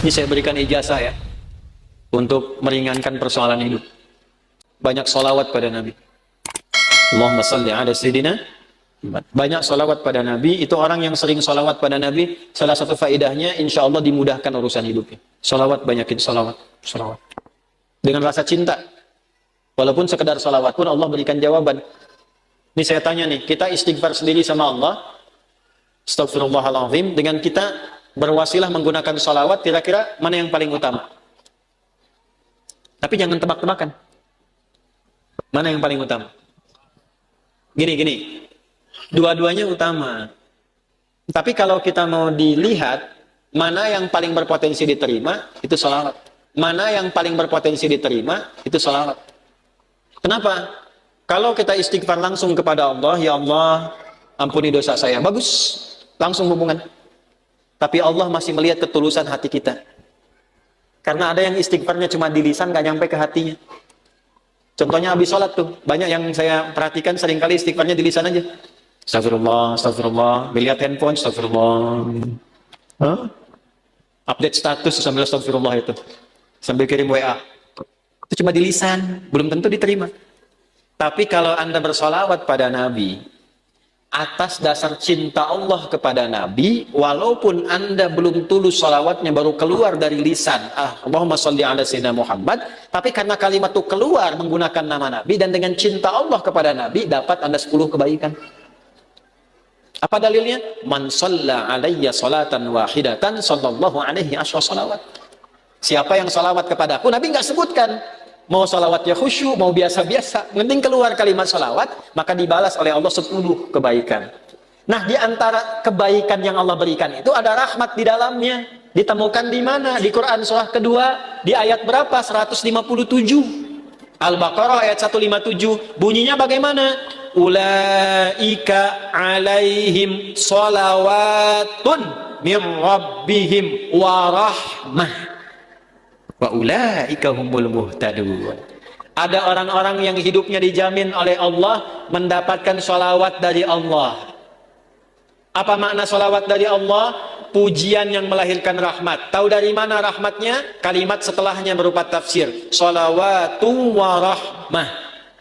Ini saya berikan ijazah ya, untuk meringankan persoalan hidup. Banyak solawat pada Nabi. Allahumma salli ala Sayyidina. Banyak solawat pada Nabi. Itu orang yang sering solawat pada Nabi, salah satu faedahnya, insya Allah dimudahkan urusan hidupnya. Solawat, banyakin solawat. Solawat. Dengan rasa cinta. Walaupun sekedar solawat pun Allah berikan jawaban. Ini saya tanya nih, kita istighfar sendiri sama Allah, astagfirullahaladzim, dengan kita berwasilah menggunakan solawat, kira-kira mana yang paling utama? Tapi jangan tebak-tebakan. Mana yang paling utama? Gini. Dua-duanya utama. Tapi kalau kita mau dilihat, mana yang paling berpotensi diterima, itu solawat. Mana yang paling berpotensi diterima, itu solawat. Kenapa? Kalau kita istighfar langsung kepada Allah, ya Allah, ampuni dosa saya. Bagus, langsung hubungan. Tapi Allah masih melihat ketulusan hati kita. Karena ada yang istighfarnya cuma di lisan, gak nyampe ke hatinya. Contohnya habis sholat tuh, banyak yang saya perhatikan seringkali istighfarnya di lisan aja. Astagfirullah, astagfirullah, melihat handphone, astagfirullah. Update status sambil astagfirullah itu. Sambil kirim WA. Itu cuma di lisan, belum tentu diterima. Tapi kalau Anda bersolawat pada Nabi, atas dasar cinta Allah kepada Nabi, walaupun Anda belum tulus salawatnya baru keluar dari lisan, Allahumma sholli ala sayyidina Muhammad, tapi karena kalimat itu keluar menggunakan nama Nabi dan dengan cinta Allah kepada Nabi, dapat Anda 10 kebaikan. Apa dalilnya? Man shalla alayya salatan wahidatan sallallahu alaihi asyra salawat. Siapa yang salawat kepadaku, Nabi nggak sebutkan. Mau salawatnya khusyuk, mau biasa-biasa, penting keluar kalimat salawat, maka dibalas oleh Allah 10 kebaikan. Nah, di antara kebaikan yang Allah berikan itu ada rahmat di dalamnya. Ditemukan di mana? Di Quran surah kedua, di ayat berapa? 157. Al-Baqarah ayat 157. Bunyinya bagaimana? Ulaika alaihim salawatun min rabbihim warahmah. Wa ulaika humul muhtadun. Ada orang-orang yang hidupnya dijamin oleh Allah mendapatkan sholawat dari Allah. Apa makna sholawat dari Allah? Pujian yang melahirkan rahmat. Tahu dari mana rahmatnya? Kalimat setelahnya berupa tafsir. Sholawatu wa rahmah.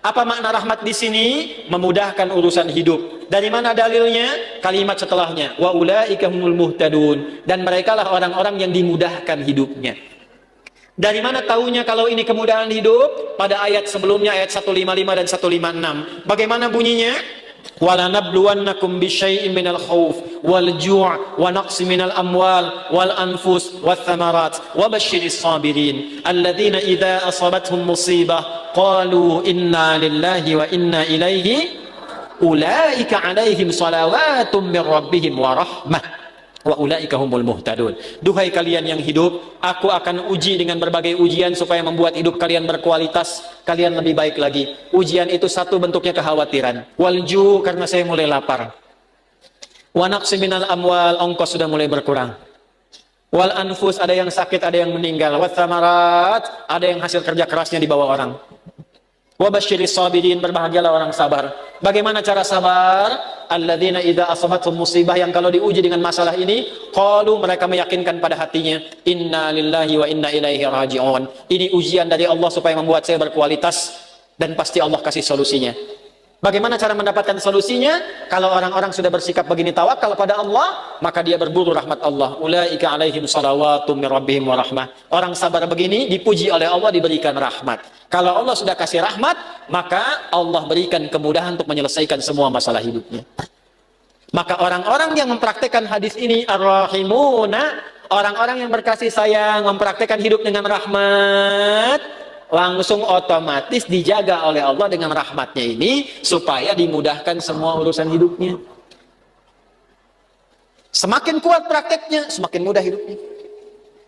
Apa makna rahmat di sini? Memudahkan urusan hidup. Dari mana dalilnya? Kalimat setelahnya. Wa ulaika humul muhtadun. Dan merekalah orang-orang yang dimudahkan hidupnya. Dari mana tahunya kalau ini kemudahan hidup? Pada ayat sebelumnya, ayat 155 dan 156. Bagaimana bunyinya? وَلَنَبْلُوَنَّكُمْ بِشَيْءٍ مِنَ الْخَوْفِ وَالْجُوعِ وَنَقْصٍ مِنَ الْأَمْوَالِ وَالْأَنْفُسِ وَالثَّمَرَاتِ وَبَشِّرِ الصَّابِرِينَ الَّذِينَ إِذَا أَصَابَتْهُمْ مُصِيبَةٌ قَالُوا إِنَّا لِلَّهِ وَإِنَّا إِلَيْهِ أُولَئِكَ عَلَيْهِمْ صَلَوَاتٌ مِّن رَّبِّهِمْ وَرَحْمَةٌ wa ulaika humul muhtadun. Duhai kalian yang hidup, aku akan uji dengan berbagai ujian supaya membuat hidup kalian berkualitas, kalian lebih baik lagi. Ujian itu satu bentuknya kekhawatiran. Walju, karena saya mulai lapar. Wa naqsi minal amwal, ongkos sudah mulai berkurang. Wal anfus, ada yang sakit, ada yang meninggal. Wat thamarat, ada yang hasil kerja kerasnya dibawa orang. Wa basyiris sabirin, berbahagialah orang sabar. Bagaimana cara sabar? Alladzina idza asabatuhum musibah, yang kalau diuji dengan masalah ini, qalu, mereka meyakinkan pada hatinya, inna lillahi wa inna ilaihi raji'un. Ini ujian dari Allah supaya membuat saya berkualitas dan pasti Allah kasih solusinya. Bagaimana cara mendapatkan solusinya? Kalau orang-orang sudah bersikap begini tawakal pada Allah, maka dia berburu rahmat Allah. Ulaika alaihim salawatum min rabbihim wa rahmah. Orang sabar begini dipuji oleh Allah, diberikan rahmat. Kalau Allah sudah kasih rahmat, maka Allah berikan kemudahan untuk menyelesaikan semua masalah hidupnya. Maka orang-orang yang mempraktekkan hadis ini, ar-rahimuna, orang-orang yang berkasih sayang, mempraktekkan hidup dengan rahmat, langsung otomatis dijaga oleh Allah dengan rahmatnya ini, supaya dimudahkan semua urusan hidupnya. Semakin kuat prakteknya, semakin mudah hidupnya.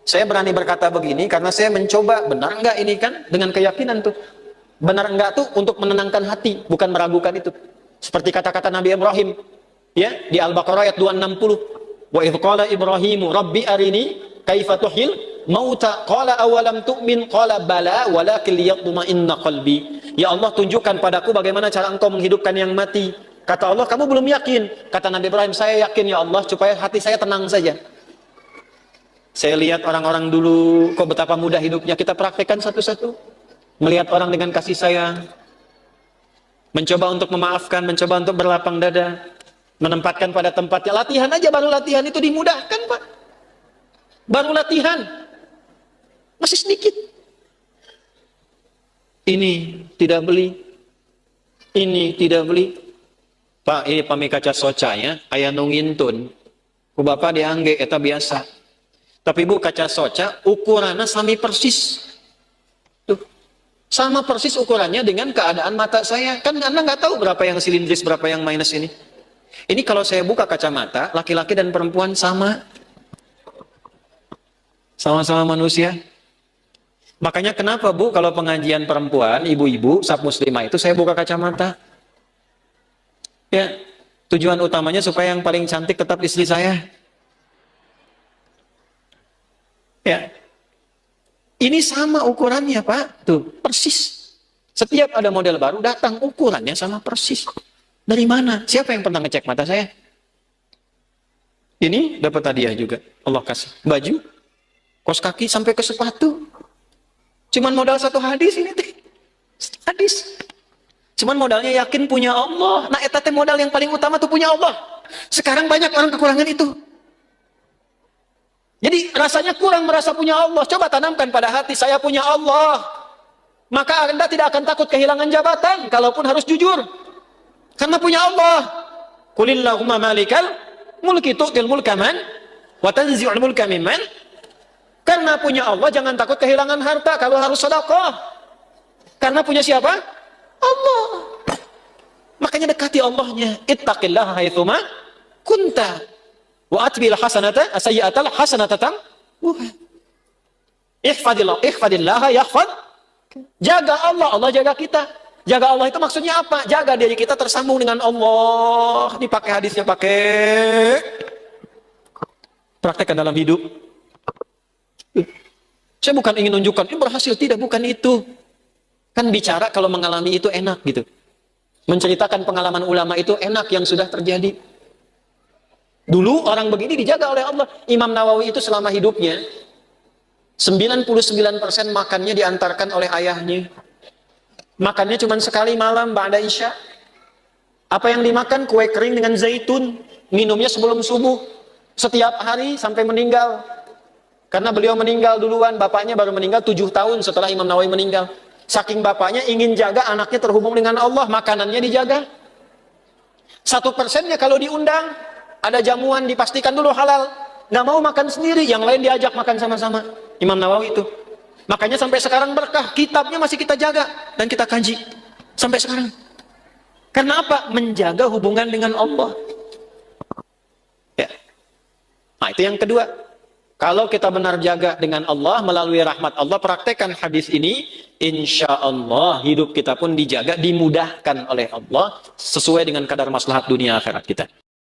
Saya berani berkata begini karena saya mencoba, benar enggak ini kan, dengan keyakinan tuh. Benar enggak tuh untuk menenangkan hati, bukan meragukan itu. Seperti kata-kata Nabi Ibrahim, ya, di Al-Baqarah ayat 260. Wa idh qala Ibrahimu rabbi arini kaifa tuhil mauta qala awalam tu'min qala bala walakin liyatma'inna qalbi. Ya Allah, tunjukkan padaku bagaimana cara engkau menghidupkan yang mati. Kata Allah, kamu belum yakin. Kata Nabi Ibrahim, saya yakin ya Allah, supaya hati saya tenang saja. Saya lihat orang-orang dulu, kok betapa mudah hidupnya. Kita praktekkan satu-satu. Melihat orang dengan kasih sayang. Mencoba untuk memaafkan, mencoba untuk berlapang dada. Menempatkan pada tempatnya. Latihan aja, baru latihan itu dimudahkan, Pak. Baru latihan. Masih sedikit. Ini tidak beli. Ini tidak beli. Pak, ini pami kaca soca ya. Ayah nungintun. Ku bapak diangge, eta biasa. Tapi bu, kaca soca ukurannya sami persis. Tuh. Sama persis ukurannya dengan keadaan mata saya. Kan Anda nggak tahu berapa yang silindris, berapa yang minus ini. Ini kalau saya buka kacamata, laki-laki dan perempuan sama. Sama-sama manusia. Makanya kenapa bu, kalau pengajian perempuan, ibu-ibu, sab muslimah itu saya buka kacamata. Ya, tujuan utamanya supaya yang paling cantik tetap istri saya. Ya, ini sama ukurannya Pak, tuh persis. Setiap ada model baru datang ukurannya sama persis. Dari mana? Siapa yang pernah ngecek mata saya? Ini dapat hadiah juga, Allah kasih baju, kos kaki sampai ke sepatu. Cuman modal satu hadis ini teh, hadis. Cuman modalnya yakin punya Allah. Nah, eta teh modal yang paling utama tuh punya Allah. Sekarang banyak orang kekurangan itu. Jadi rasanya kurang merasa punya Allah. Coba tanamkan pada hati, saya punya Allah. Maka Anda tidak akan takut kehilangan jabatan, kalaupun harus jujur. Karena punya Allah. Qulillahumma malikal mulki tu'til mulka man wa tanzi'ul mulka mimman. Karena punya Allah jangan takut kehilangan harta kalau harus sedekah. Karena punya siapa? Allah. Makanya dekati Allahnya. Ittaqillaha haitsuma kunta. Wa atbil hasanata sayyi'atal hasanatan ihfadillah yahfad. Jaga Allah, Allah jaga kita. Jaga Allah itu maksudnya apa? Jaga diri kita tersambung dengan Allah. Dipakai hadisnya, pakai praktekkan dalam hidup. Saya bukan ingin menunjukkan ini berhasil, tidak, bukan itu. Kan bicara kalau mengalami itu enak gitu. Menceritakan pengalaman ulama itu enak yang sudah terjadi. Dulu orang begini dijaga oleh Allah. Imam Nawawi itu selama hidupnya 99% makannya diantarkan oleh ayahnya. Makannya cuma sekali malam ba'da isya. Apa yang dimakan? Kue kering dengan zaitun. Minumnya sebelum subuh. Setiap hari sampai meninggal. Karena beliau meninggal duluan. Bapaknya baru meninggal 7 tahun setelah Imam Nawawi meninggal. Saking bapaknya ingin jaga anaknya terhubung dengan Allah. Makanannya dijaga. 1%-nya kalau diundang, ada jamuan dipastikan dulu halal. Nggak mau makan sendiri, yang lain diajak makan sama-sama. Imam Nawawi itu. Makanya sampai sekarang berkah, kitabnya masih kita jaga dan kita kaji sampai sekarang. Karena apa? Menjaga hubungan dengan Allah. Ya. Nah, itu yang kedua. Kalau kita benar jaga dengan Allah melalui rahmat Allah, praktekkan hadis ini, insya Allah hidup kita pun dijaga, dimudahkan oleh Allah sesuai dengan kadar maslahat dunia akhirat kita.